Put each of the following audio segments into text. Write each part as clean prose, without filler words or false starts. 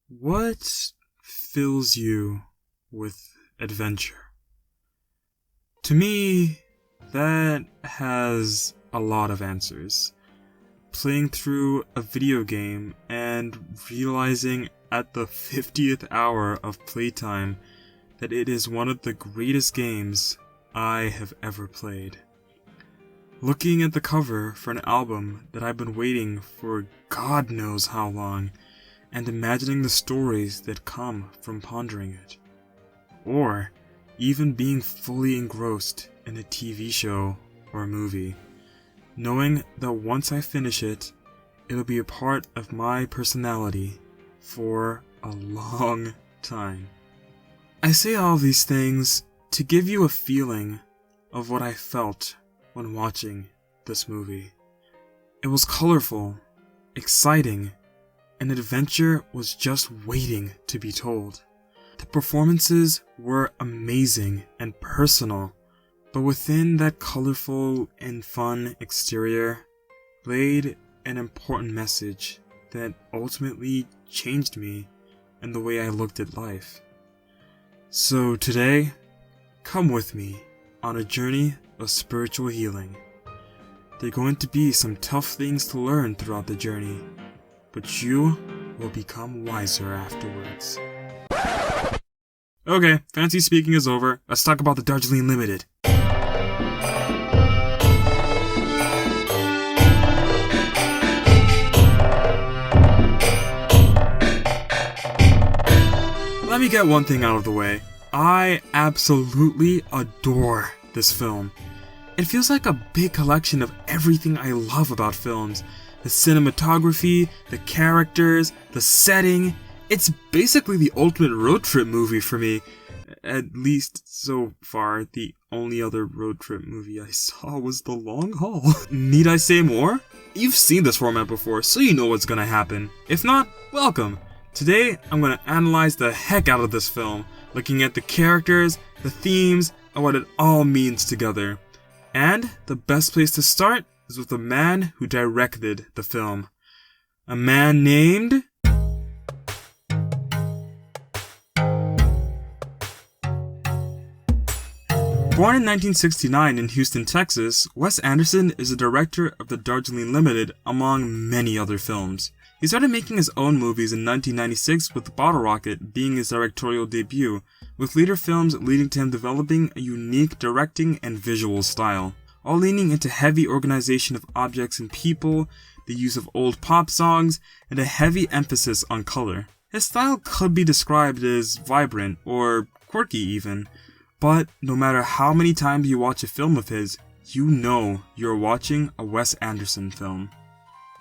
What fills you with adventure? To me, that has a lot of answers. Playing through a video game and realizing at the 50th hour of playtime that it is one of the greatest games I have ever played. Looking at the cover for an album that I've been waiting for God knows how long, and imagining the stories that come from pondering it. Or even being fully engrossed in a TV show or a movie, knowing that once I finish it, it'll be a part of my personality for a long time. I say all these things to give you a feeling of what I felt when watching this movie. It was colorful, exciting, and adventure was just waiting to be told. The performances were amazing and personal, but within that colorful and fun exterior laid an important message that ultimately changed me and the way I looked at life. So today, come with me on a journey of spiritual healing. There are going to be some tough things to learn throughout the journey, but you will become wiser afterwards. Okay, fancy speaking is over. Let's talk about the Darjeeling Limited. Let me get one thing out of the way. I absolutely adore this film. It feels like a big collection of everything I love about films. The cinematography, the characters, the setting. It's basically the ultimate road trip movie for me. At least so far, the only other road trip movie I saw was The Long Haul. Need I say more? You've seen this format before, so you know what's gonna happen. If not, welcome. Today, I'm gonna analyze the heck out of this film, looking at the characters, the themes, and what it all means together. And the best place to start is with the man who directed the film. A man named... Born in 1969 in Houston, Texas, Wes Anderson is the director of The Darjeeling Limited, among many other films. He started making his own movies in 1996 with Bottle Rocket being his directorial debut, with later films leading to him developing a unique directing and visual style, all leaning into heavy organization of objects and people, the use of old pop songs, and a heavy emphasis on color. His style could be described as vibrant, or quirky even, but no matter how many times you watch a film of his, you know you're watching a Wes Anderson film.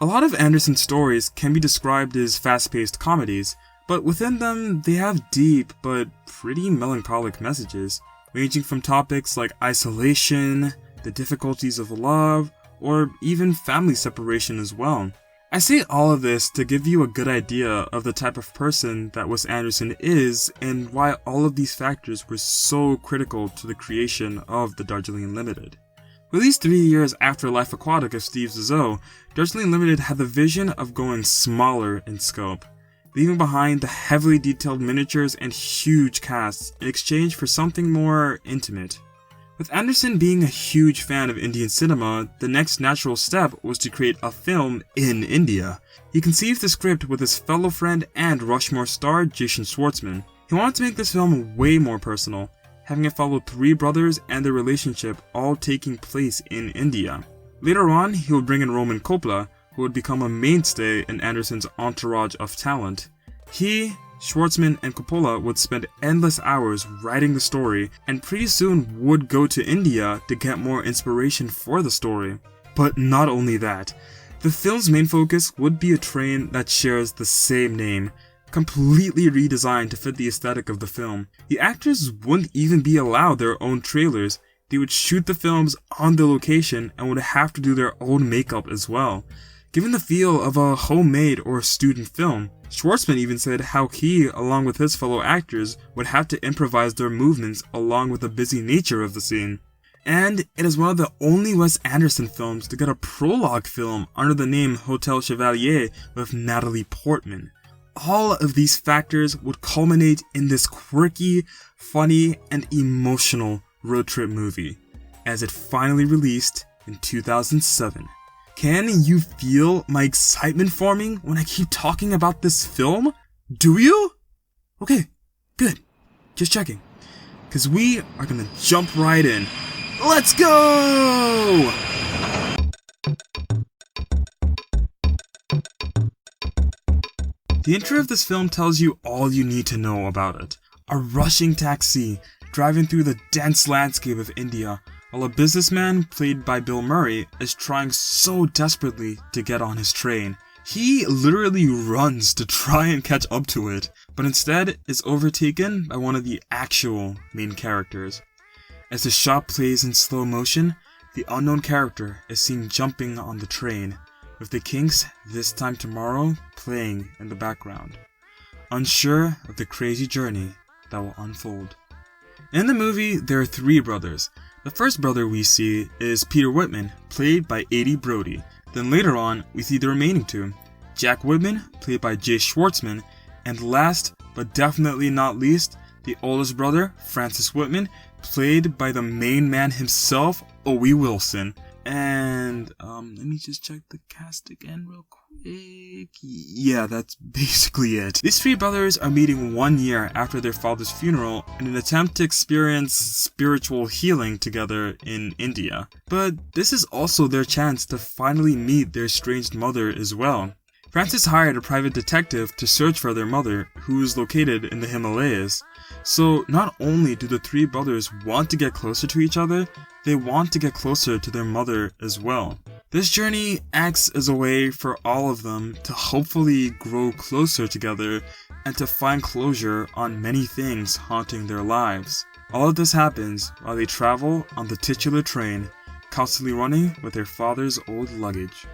A lot of Anderson's stories can be described as fast-paced comedies, but within them they have deep but pretty melancholic messages, ranging from topics like isolation, the difficulties of love, or even family separation as well. I say all of this to give you a good idea of the type of person that Wes Anderson is and why all of these factors were so critical to the creation of the Darjeeling Limited. Released 3 years after Life Aquatic of Steve Zissou, Darjeeling Limited had the vision of going smaller in scope, leaving behind the heavily detailed miniatures and huge casts in exchange for something more intimate. With Anderson being a huge fan of Indian cinema, the next natural step was to create a film in India. He conceived the script with his fellow friend and Rushmore star Jason Schwartzman. He wanted to make this film way more personal, having it follow three brothers and their relationship all taking place in India. Later on, he would bring in Roman Coppola, who would become a mainstay in Anderson's entourage of talent. He, Schwartzman, and Coppola would spend endless hours writing the story, and pretty soon would go to India to get more inspiration for the story. But not only that, the film's main focus would be a train that shares the same name, completely redesigned to fit the aesthetic of the film. The actors wouldn't even be allowed their own trailers. They would shoot the films on the location and would have to do their own makeup as well, giving the feel of a homemade or student film. Schwartzman even said how he, along with his fellow actors, would have to improvise their movements along with the busy nature of the scene. And it is one of the only Wes Anderson films to get a prologue film under the name Hotel Chevalier with Natalie Portman. all of these factors would culminate in this quirky, funny, and emotional road trip movie, as it finally released in 2007. Can you feel my excitement forming when I keep talking about this film? Do you? Okay, good. Just checking. Because we are gonna jump right in. Let's go! The intro of this film tells you all you need to know about it. A rushing taxi driving through the dense landscape of India, while a businessman played by Bill Murray is trying so desperately to get on his train. He literally runs to try and catch up to it, but instead is overtaken by one of the actual main characters. As the shot plays in slow motion, the unknown character is seen jumping on the train, with the Kinks' This Time Tomorrow playing in the background, unsure of the crazy journey that will unfold. In the movie, there are three brothers. The first brother we see is Peter Whitman, played by Adie Brody. Then later on, we see the remaining two, Jack Whitman, played by Jay Schwartzman, and last, but definitely not least, the oldest brother, Francis Whitman, played by the main man himself, Owie Wilson. And, let me just check the cast again real quick. Yeah, that's basically it. These three brothers are meeting 1 year after their father's funeral in an attempt to experience spiritual healing together in India. But this is also their chance to finally meet their estranged mother as well. Francis hired a private detective to search for their mother, who is located in the Himalayas. So not only do the three brothers want to get closer to each other, they want to get closer to their mother as well. This journey acts as a way for all of them to hopefully grow closer together and to find closure on many things haunting their lives. All of this happens while they travel on the titular train, constantly running with their father's old luggage.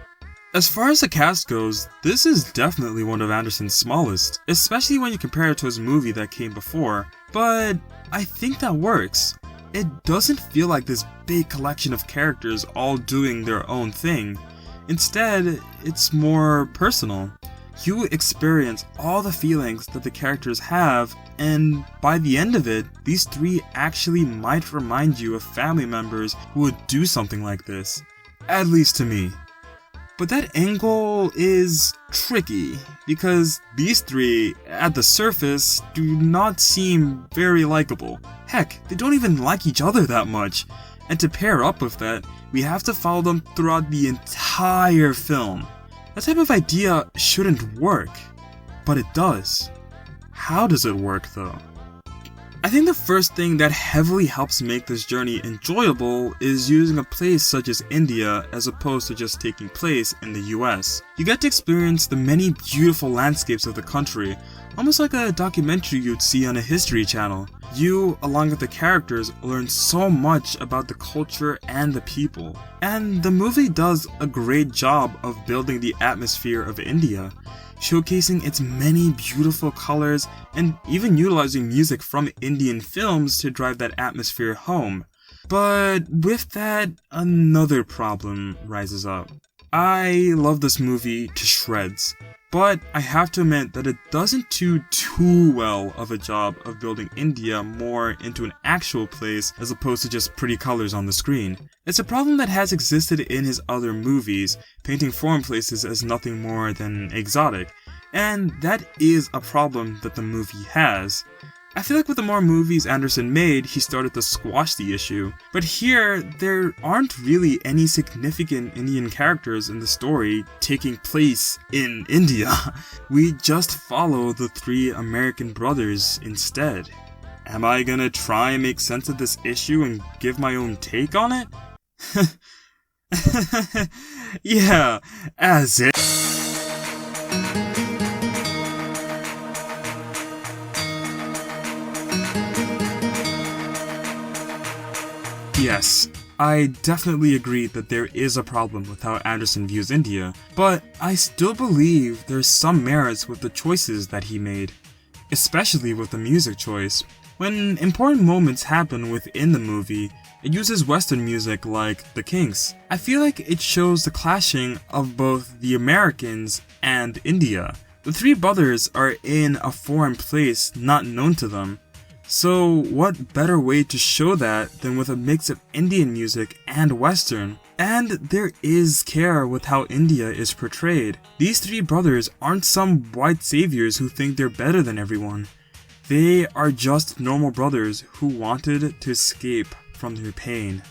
As far as the cast goes, this is definitely one of Anderson's smallest, especially when you compare it to his movie that came before, but I think that works. It doesn't feel like this big collection of characters all doing their own thing. Instead, it's more personal. You experience all the feelings that the characters have, and by the end of it, these three actually might remind you of family members who would do something like this. At least to me. But that angle is tricky, because these three, at the surface, do not seem very likable. Heck, they don't even like each other that much. And to pair up with that, we have to follow them throughout the entire film. That type of idea shouldn't work, but it does. How does it work though? I think the first thing that heavily helps make this journey enjoyable is using a place such as India as opposed to just taking place in the US. You get to experience the many beautiful landscapes of the country, almost like a documentary you'd see on a History Channel. You, along with the characters, learn so much about the culture and the people. And the movie does a great job of building the atmosphere of India, showcasing its many beautiful colors and even utilizing music from Indian films to drive that atmosphere home. But with that, another problem rises up. I love this movie to shreds, but I have to admit that it doesn't do too well of a job of building India more into an actual place as opposed to just pretty colors on the screen. It's a problem that has existed in his other movies, painting foreign places as nothing more than exotic, and that is a problem that the movie has. I feel like with the more movies Anderson made, he started to squash the issue, but here, there aren't really any significant Indian characters in the story taking place in India. We just follow the three American brothers instead. Am I gonna try and make sense of this issue and give my own take on it? Yeah, as it. Yes, I definitely agree that there is a problem with how Anderson views India, but I still believe there's some merits with the choices that he made, especially with the music choice. When important moments happen within the movie, it uses Western music like the Kinks. I feel like it shows the clashing of both the Americans and India. The three brothers are in a foreign place not known to them. So what better way to show that than with a mix of Indian music and Western? And there is care with how India is portrayed. These three brothers aren't some white saviors who think they're better than everyone. They are just normal brothers who wanted to escape from their pain.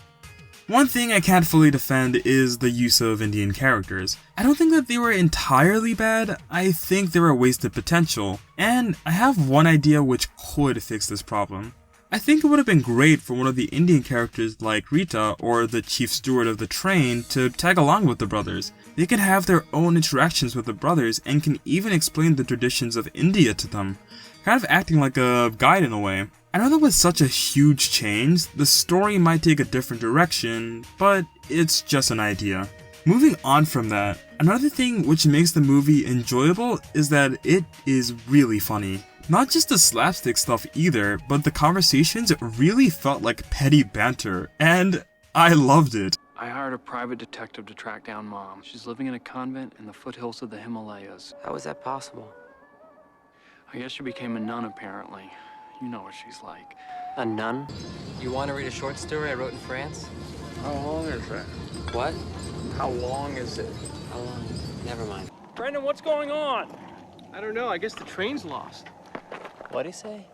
One thing I can't fully defend is the use of Indian characters. I don't think that they were entirely bad, I think they were a wasted potential, and I have one idea which could fix this problem. I think it would have been great for one of the Indian characters like Rita or the chief steward of the train to tag along with the brothers. They can have their own interactions with the brothers and can even explain the traditions of India to them, kind of acting like a guide in a way. I know that with such a huge change, the story might take a different direction, but it's just an idea. Moving on from that, another thing which makes the movie enjoyable is that it is really funny. Not just the slapstick stuff either, but the conversations really felt like petty banter, and I loved it. I hired a private detective to track down Mom. She's living in a convent in the foothills of the Himalayas. How is that possible? I guess she became a nun, apparently. You know what she's like. A nun? You want to read a short story I wrote in France? How long is that? What? How long is it? How long? Never mind. Brendan, what's going on? I don't know. I guess the train's lost. What'd he say?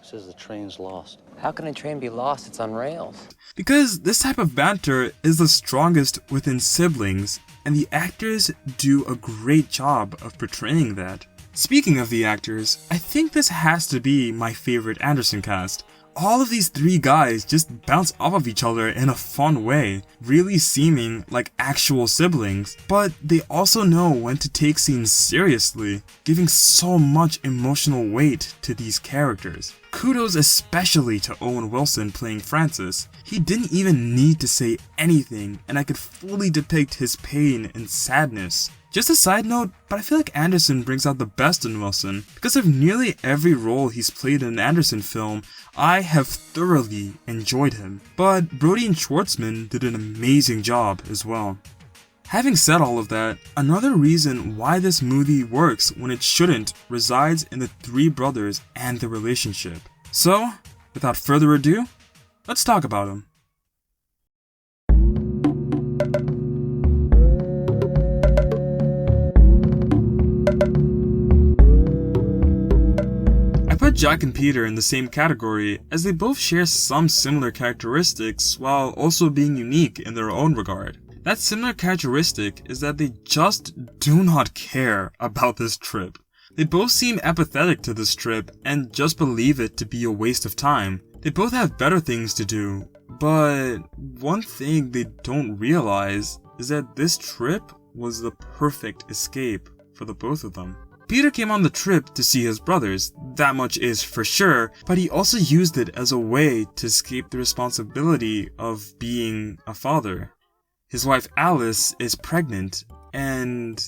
Says the train's lost. How can a train be lost? It's on rails. Because this type of banter is the strongest within siblings, and the actors do a great job of portraying that. Speaking of the actors, I think this has to be my favorite Anderson cast. All of these three guys just bounce off of each other in a fun way, really seeming like actual siblings, but they also know when to take scenes seriously, giving so much emotional weight to these characters. Kudos especially to Owen Wilson playing Francis. He didn't even need to say anything, and I could fully depict his pain and sadness. Just a side note, but I feel like Anderson brings out the best in Wilson. Because of nearly every role he's played in an Anderson film, I have thoroughly enjoyed him. But Brody and Schwartzman did an amazing job as well. Having said all of that, another reason why this movie works when it shouldn't resides in the three brothers and their relationship. So, without further ado, let's talk about them. I put Jack and Peter in the same category as they both share some similar characteristics while also being unique in their own regard. That similar characteristic is that they just do not care about this trip. They both seem apathetic to this trip and just believe it to be a waste of time. They both have better things to do, but one thing they don't realize is that this trip was the perfect escape for the both of them. Peter came on the trip to see his brothers, that much is for sure, but he also used it as a way to escape the responsibility of being a father. His wife Alice is pregnant, and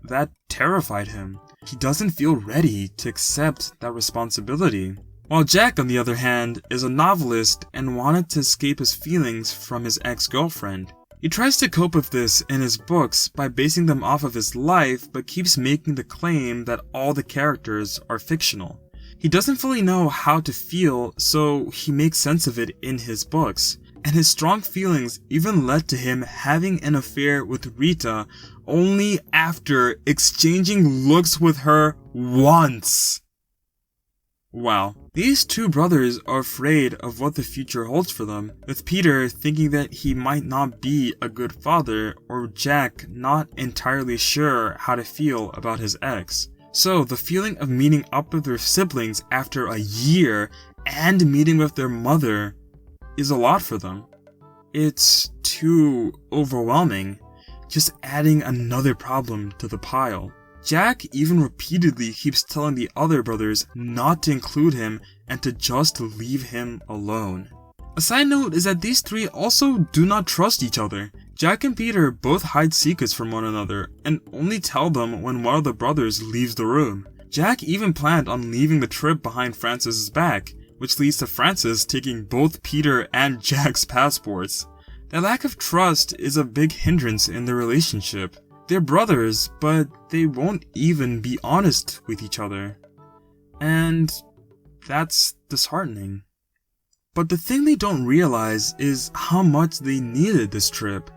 that terrified him. He doesn't feel ready to accept that responsibility. While Jack, on the other hand, is a novelist and wanted to escape his feelings from his ex-girlfriend. He tries to cope with this in his books by basing them off of his life, but keeps making the claim that all the characters are fictional. He doesn't fully know how to feel, so he makes sense of it in his books. And his strong feelings even led to him having an affair with Rita only after exchanging looks with her once. Wow. These two brothers are afraid of what the future holds for them, with Peter thinking that he might not be a good father, or Jack not entirely sure how to feel about his ex. So the feeling of meeting up with their siblings after a year and meeting with their mother is a lot for them. It's too overwhelming, just adding another problem to the pile. Jack even repeatedly keeps telling the other brothers not to include him and to just leave him alone. A side note is that these three also do not trust each other. Jack and Peter both hide secrets from one another and only tell them when one of the brothers leaves the room. Jack even planned on leaving the trip behind Francis's back, which leads to Francis taking both Peter and Jack's passports. That lack of trust is a big hindrance in their relationship. They're brothers, but they won't even be honest with each other. And that's disheartening. But the thing they don't realize is how much they needed this trip.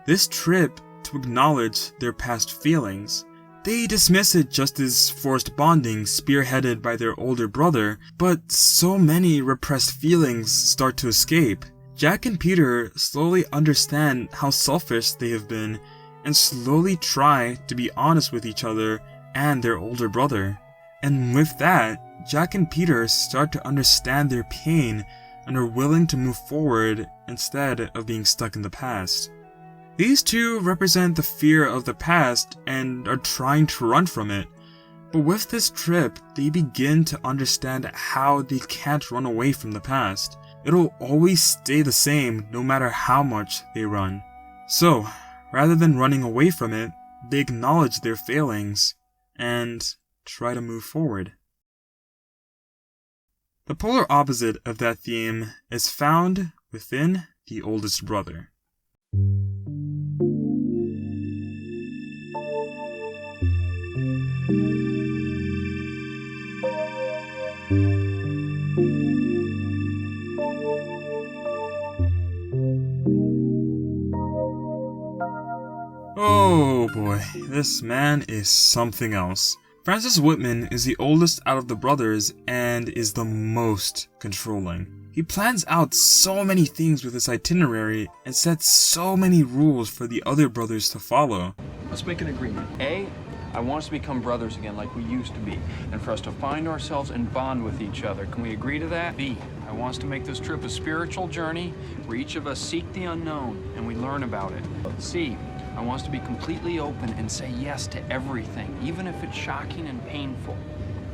This trip to acknowledge their past feelings. They dismiss it just as forced bonding spearheaded by their older brother, but so many repressed feelings start to escape. Jack and Peter slowly understand how selfish they have been and slowly try to be honest with each other and their older brother. And with that, Jack and Peter start to understand their pain and are willing to move forward instead of being stuck in the past. These two represent the fear of the past and are trying to run from it. But with this trip, they begin to understand how they can't run away from the past. It'll always stay the same no matter how much they run. So, rather than running away from it, they acknowledge their failings and try to move forward. The polar opposite of that theme is found within The Oldest Brother. Oh boy, this man is something else. Francis Whitman is the oldest out of the brothers and is the most controlling. He plans out so many things with his itinerary and sets so many rules for the other brothers to follow. Let's make an agreement. A, I want us to become brothers again like we used to be, and for us to find ourselves and bond with each other. Can we agree to that? B, I want us to make this trip a spiritual journey where each of us seek the unknown and we learn about it. C, I want us to be completely open and say yes to everything, even if it's shocking and painful.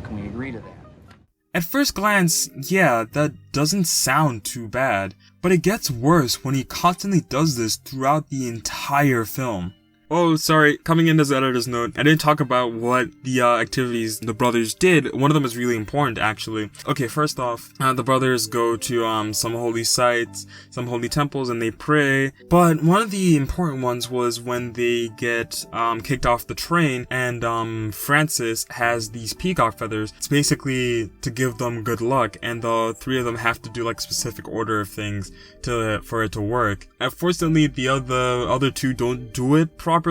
Can we agree to that? At first glance, yeah, that doesn't sound too bad, but it gets worse when he constantly does this throughout the entire film. Oh, sorry, coming in as editor's note, I didn't talk about what the activities the brothers did. One of them is really important, actually. Okay, first off, the brothers go to some holy sites, some holy temples, and they pray. But one of the important ones was when they get kicked off the train, and Francis has these peacock feathers. It's basically to give them good luck, and the three of them have to do like specific order of things for it to work. Unfortunately, the other two don't do it properly,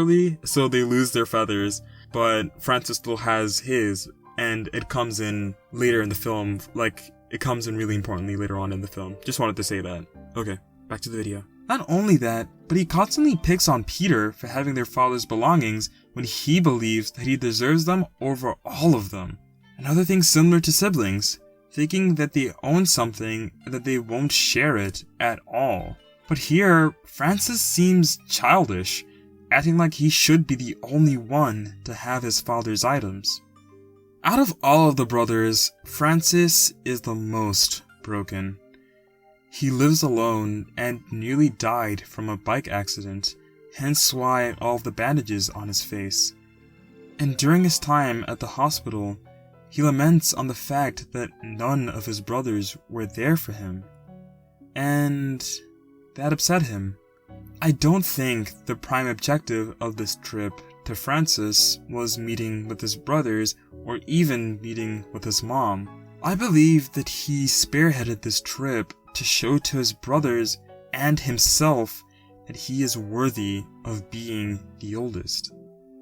so they lose their feathers, but Francis still has his, and it comes in later in the film, like, it comes in really importantly later on in the film. Just wanted to say that. Okay, back to the video. Not only that, but he constantly picks on Peter for having their father's belongings when he believes that he deserves them over all of them. Another thing similar to siblings, thinking that they own something and that they won't share it at all. But here, Francis seems childish, acting like he should be the only one to have his father's items. Out of all of the brothers, Francis is the most broken. He lives alone and nearly died from a bike accident, hence why all of the bandages on his face. And during his time at the hospital, he laments on the fact that none of his brothers were there for him. And that upset him. I don't think the prime objective of this trip to Francis was meeting with his brothers or even meeting with his mom. I believe that he spearheaded this trip to show to his brothers and himself that he is worthy of being the oldest.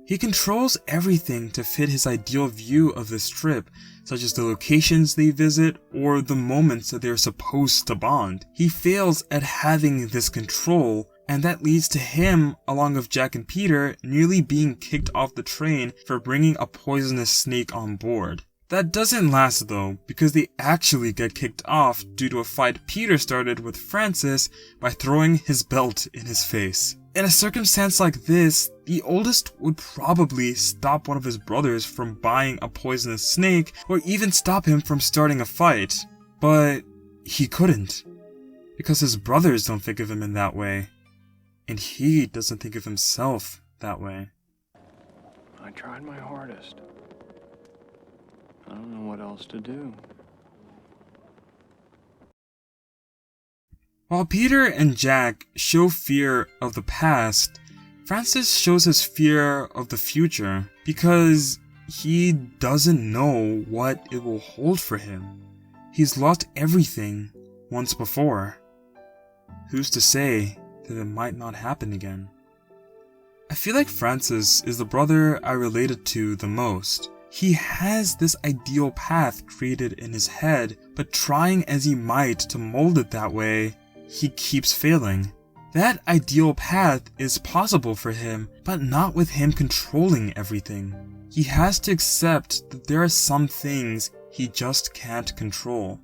He controls everything to fit his ideal view of this trip, such as the locations they visit or the moments that they are supposed to bond. He fails at having this control, and that leads to him, along with Jack and Peter, nearly being kicked off the train for bringing a poisonous snake on board. That doesn't last though, because they actually get kicked off due to a fight Peter started with Francis by throwing his belt in his face. In a circumstance like this, the oldest would probably stop one of his brothers from buying a poisonous snake or even stop him from starting a fight. But he couldn't, because his brothers don't think of him in that way. And he doesn't think of himself that way. I tried my hardest. I don't know what else to do. While Peter and Jack show fear of the past, Francis shows his fear of the future because he doesn't know what it will hold for him. He's lost everything once before. Who's to say that it might not happen again? I feel like Francis is the brother I related to the most. He has this ideal path created in his head, but trying as he might to mold it that way, he keeps failing. That ideal path is possible for him, but not with him controlling everything. He has to accept that there are some things he just can't control.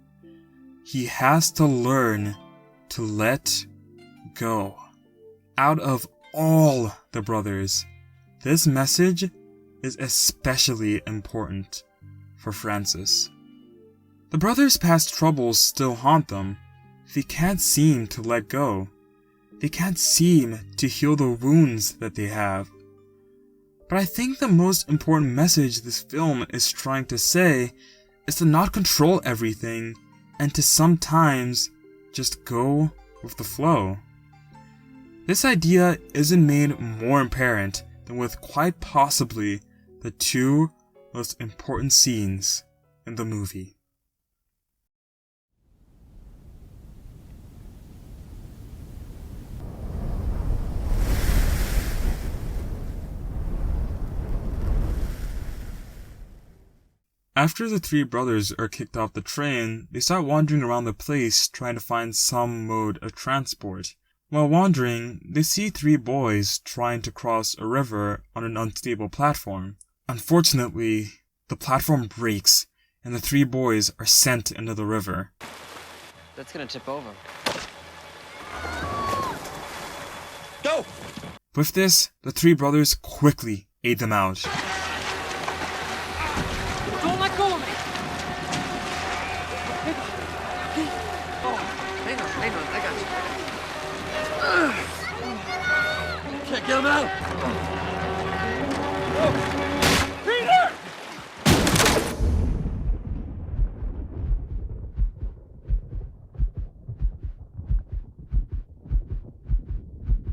He has to learn to let go. Out of all the brothers, this message is especially important for Francis. The brothers' past troubles still haunt them. They can't seem to let go. They can't seem to heal the wounds that they have. But I think the most important message this film is trying to say is to not control everything and to sometimes just go with the flow. This idea isn't made more apparent than with quite possibly the two most important scenes in the movie. After the three brothers are kicked off the train, they start wandering around the place trying to find some mode of transport. While wandering, they see three boys trying to cross a river on an unstable platform. Unfortunately, the platform breaks and the three boys are sent into the river. That's gonna tip over. Go! With this, the three brothers quickly aid them out. Don't let go of me! Oh, hang on, I got you. Can't get him out!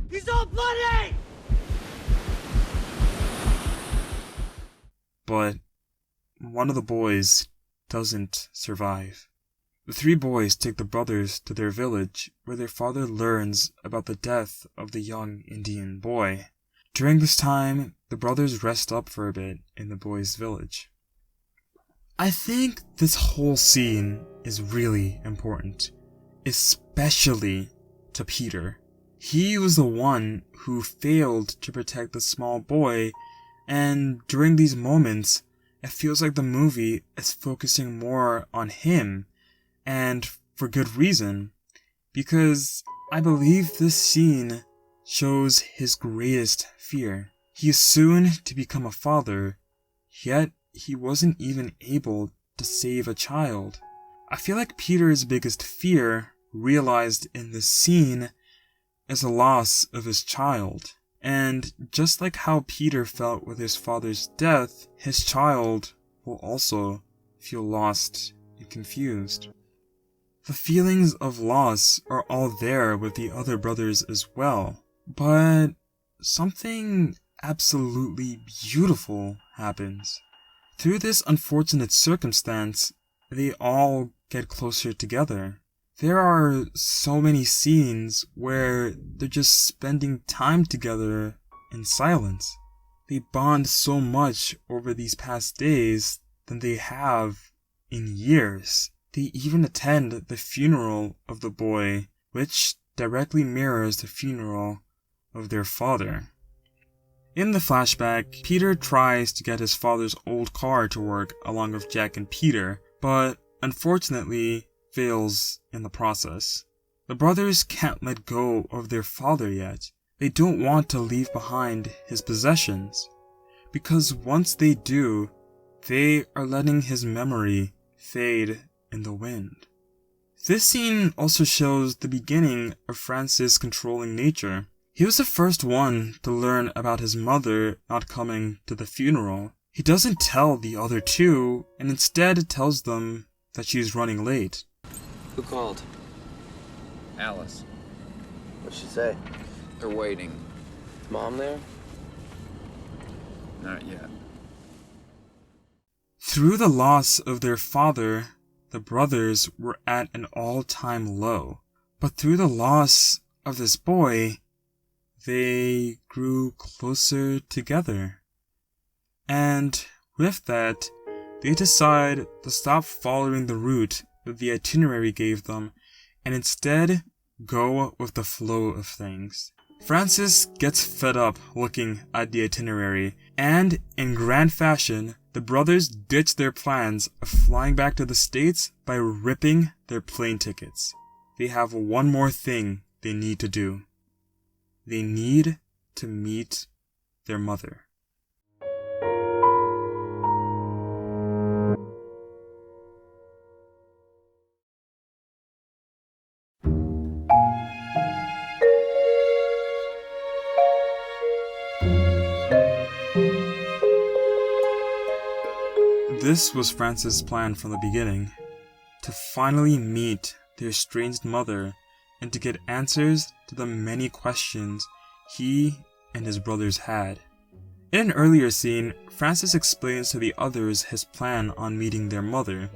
He's all bloody! But one of the boys doesn't survive. The three boys take the brothers to their village, where their father learns about the death of the young Indian boy. During this time, the brothers rest up for a bit in the boys' village. I think this whole scene is really important, especially to Peter. He was the one who failed to protect the small boy, and during these moments, it feels like the movie is focusing more on him, and for good reason, because I believe this scene shows his greatest fear. He is soon to become a father, yet he wasn't even able to save a child. I feel like Peter's biggest fear, realized in this scene, is the loss of his child. And just like how Peter felt with his father's death, his child will also feel lost and confused. The feelings of loss are all there with the other brothers as well, but something absolutely beautiful happens. Through this unfortunate circumstance, they all get closer together. There are so many scenes where they're just spending time together in silence. They bond so much over these past days than they have in years. They even attend the funeral of the boy, which directly mirrors the funeral of their father. In the flashback, Peter tries to get his father's old car to work along with Jack and Peter, but unfortunately fails in the process. The brothers can't let go of their father yet. They don't want to leave behind his possessions, because once they do, they are letting his memory fade in the wind. This scene also shows the beginning of Francis' controlling nature. He was the first one to learn about his mother not coming to the funeral. He doesn't tell the other two, and instead tells them that she's running late. Who called? Alice, What'd she say? they're waiting. Mom there? Not yet. Through the loss of their father, the brothers were at an all-time low. But through the loss of this boy, they grew closer together. And with that, they decide to stop following the route that the itinerary gave them and instead go with the flow of things. Francis gets fed up looking at the itinerary, and in grand fashion, the brothers ditch their plans of flying back to the States by ripping their plane tickets. They have one more thing they need to do. They need to meet their mother. This was Francis' plan from the beginning, to finally meet their estranged mother and to get answers to the many questions he and his brothers had. In an earlier scene, Francis explains to the others his plan on meeting their mother.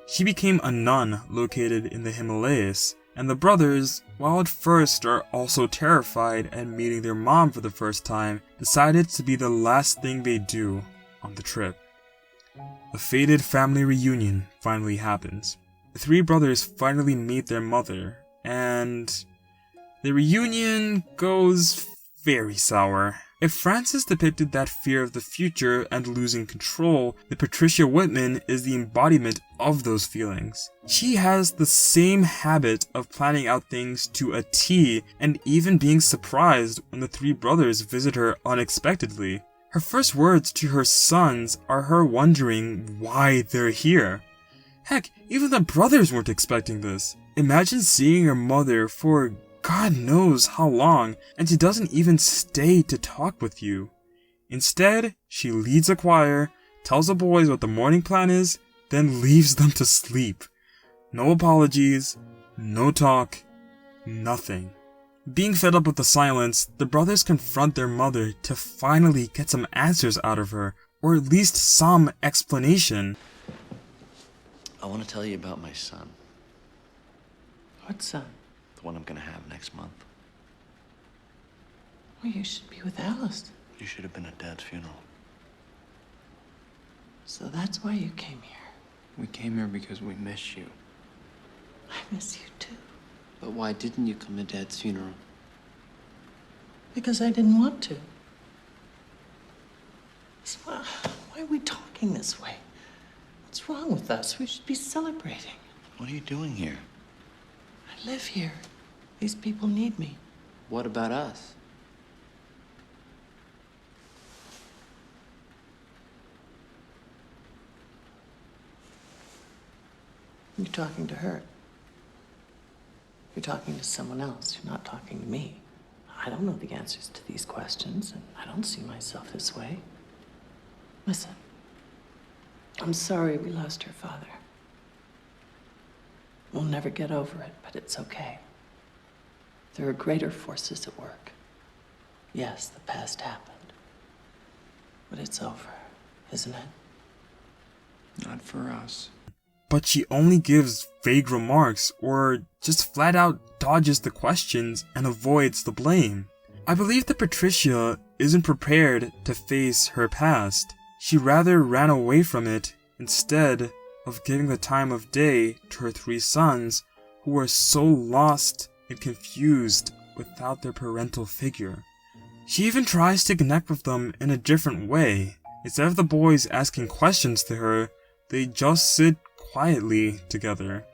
She became a nun located in the Himalayas, and the brothers, while at first are also terrified at meeting their mom for the first time, decided to be the last thing they do on the trip. A fated family reunion finally happens. The three brothers finally meet their mother, and the reunion goes very sour. If Francis depicted that fear of the future and losing control, then Patricia Whitman is the embodiment of those feelings. She has the same habit of planning out things to a T and even being surprised when the three brothers visit her unexpectedly. Her first words to her sons are her wondering why they're here. Heck, even the brothers weren't expecting this. Imagine seeing your mother for God knows how long, and she doesn't even stay to talk with you. Instead, she leads a choir, tells the boys what the morning plan is, then leaves them to sleep. No apologies, no talk, nothing. Being fed up with the silence, the brothers confront their mother to finally get some answers out of her, or at least some explanation. I want to tell you about my son, What son? the one I'm gonna have next month. Well, you should be with Alice. You should have been at Dad's funeral. So that's why you came here. We came here because we miss you. I miss you too. But why didn't you come to Dad's funeral? Because I didn't want to. So why are we talking this way? What's wrong with us? We should be celebrating. What are you doing here? I live here. These people need me. What about us? You're talking to her. You're talking to someone else. You're not talking to me. I don't know the answers to these questions, and I don't see myself this way. Listen, I'm sorry we lost her father. We'll never get over it, but it's okay. There are greater forces at work. Yes, the past happened, but it's over, isn't it? Not for us. But she only gives vague remarks or just flat out dodges the questions and avoids the blame. I believe that Patricia isn't prepared to face her past. She rather ran away from it instead of giving the time of day to her three sons who were so lost and confused without their parental figure. She even tries to connect with them in a different way. Instead of the boys asking questions to her, they just sit quietly together.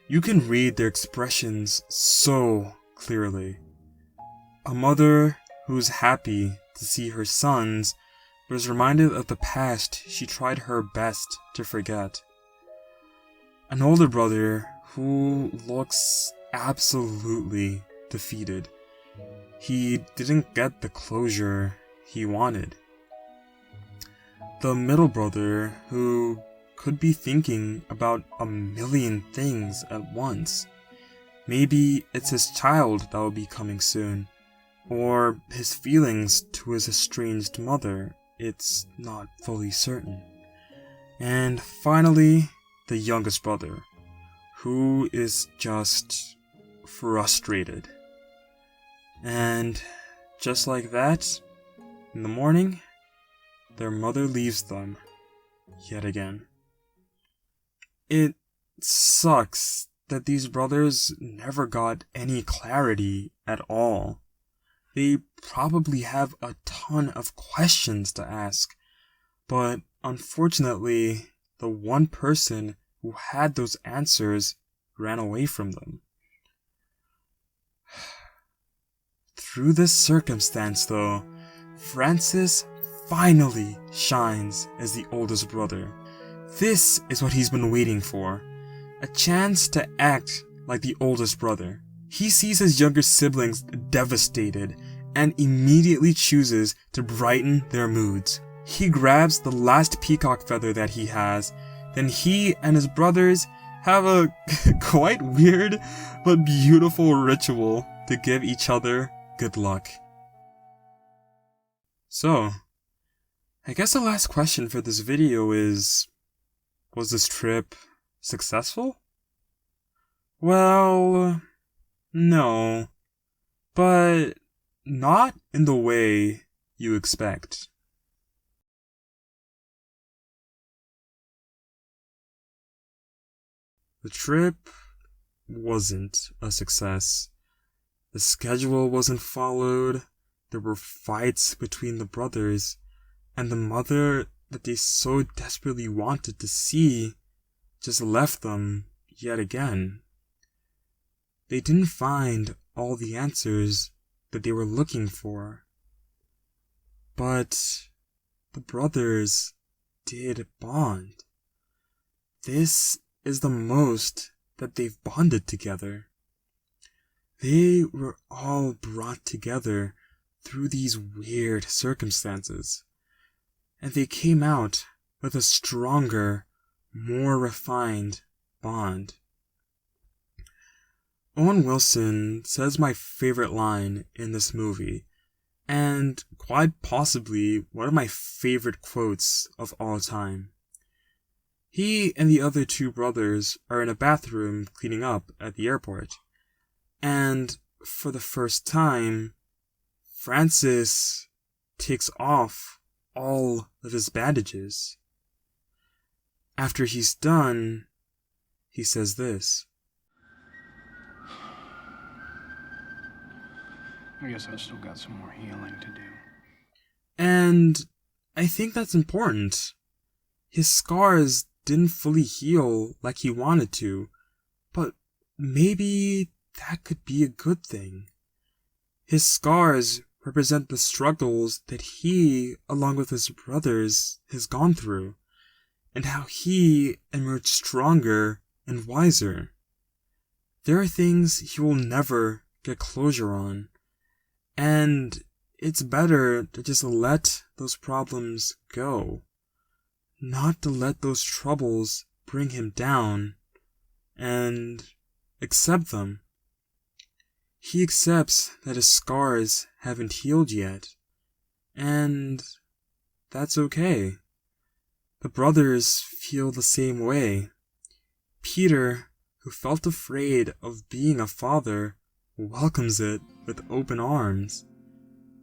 You can read their expressions so clearly. A mother who's happy to see her sons, but is reminded of the past she tried her best to forget. An older brother who looks absolutely defeated. He didn't get the closure he wanted. The middle brother who could be thinking about a million things at once. Maybe it's his child that will be coming soon. or his feelings to his estranged mother. It's not fully certain. And finally, the youngest brother, who is just frustrated. And just like that, in the morning, their mother leaves them yet again. It sucks that these brothers never got any clarity at all. They probably have a ton of questions to ask, but unfortunately, the one person who had those answers ran away from them. Through this circumstance, though, Francis finally shines as the oldest brother. This is what he's been waiting for. A chance to act like the oldest brother. He sees his younger siblings devastated and immediately chooses to brighten their moods. He grabs the last peacock feather that he has, then he and his brothers have a quite weird but beautiful ritual to give each other good luck. So, I guess the last question for this video is, was this trip successful? Well, no, but not in the way you expect. The trip wasn't a success. The schedule wasn't followed, there were fights between the brothers, and the mother that they so desperately wanted to see just left them yet again. They didn't find all the answers that they were looking for. But the brothers did bond. This is the most that they've bonded together. They were all brought together through these weird circumstances, and they came out with a stronger, more refined bond. Owen Wilson says my favorite line in this movie, and quite possibly one of my favorite quotes of all time. He and the other two brothers are in a bathroom cleaning up at the airport, and for the first time, Francis takes off all of his bandages. After he's done, he says this. I guess I've still got some more healing to do. And I think that's important. His scars didn't fully heal like he wanted to, but maybe that could be a good thing. His scars represent the struggles that he, along with his brothers, has gone through, and how he emerged stronger and wiser. There are things he will never get closure on, and it's better to just let those problems go, not to let those troubles bring him down, and accept them. He accepts that his scars haven't healed yet, and that's okay. The brothers feel the same way. Peter, who felt afraid of being a father, welcomes it with open arms.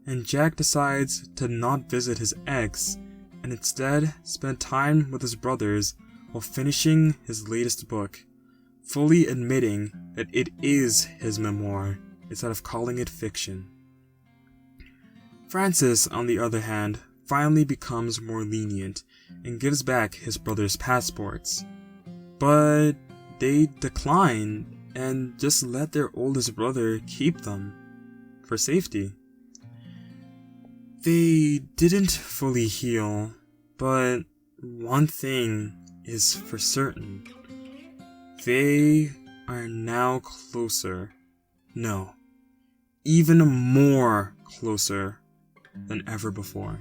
And Jack decides to not visit his ex, and instead spend time with his brothers while finishing his latest book, fully admitting that it is his memoir, instead of calling it fiction. Francis, on the other hand, finally becomes more lenient and gives back his brother's passports. But they decline and just let their oldest brother keep them for safety. They didn't fully heal, but one thing is for certain. They are now closer. No, even more closer than ever before.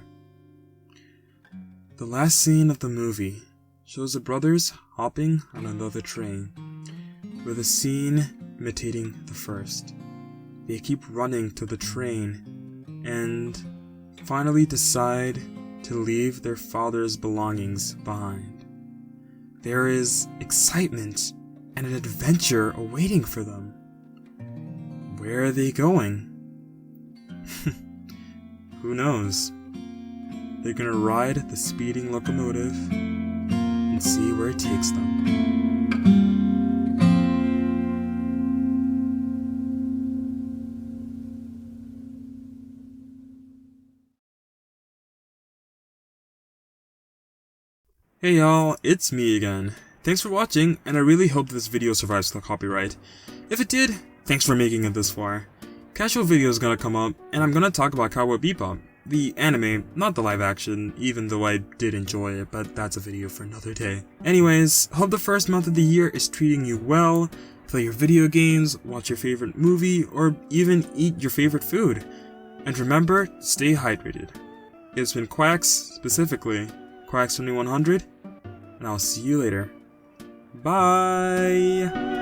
The last scene of the movie shows the brothers hopping on another train, with the scene imitating the first. they keep running to the train and finally decide to leave their father's belongings behind. There is excitement and an adventure awaiting for them. Where are they going? Who knows? They're gonna ride the speeding locomotive and see where it takes them. Hey y'all, it's me again. Thanks for watching, and I really hope this video survives the copyright. If it did, thanks for making it this far. Casual video is gonna come up, and I'm gonna talk about Cowboy Bebop, the anime, not the live action, even though I did enjoy it, but that's a video for another day. Anyways, hope the first month of the year is treating you well, play your video games, watch your favorite movie, or even eat your favorite food. And remember, stay hydrated. It's been Quacks, specifically Quacks 2100, and I'll see you later. Bye!